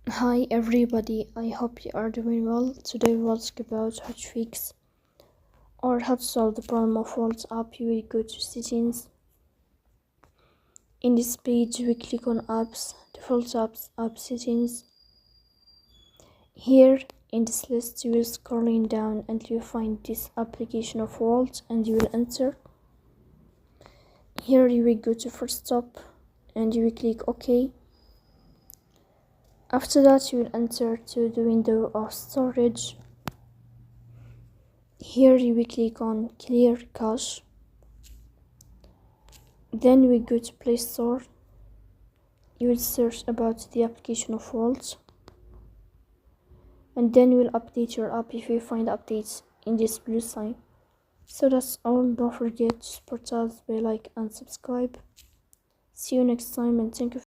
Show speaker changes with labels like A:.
A: Hi everybody, I hope you are doing well. Today we'll talk about how to fix or how to solve the problem of Wolt app. You will go to settings. In this page we click on apps, default apps, app settings. Here in this list you will scrolling down until you find this application of Wolt and you will enter. Here you will go to first stop and you will click OK. After that you will enter to the window of storage. Here you will click on clear cache. Then we go to Play Store. You will search about the application of Wolt, and then you will update your app if you find updates in this blue sign. So that's all. Don't forget to support us by like and subscribe. See you next time, and thank you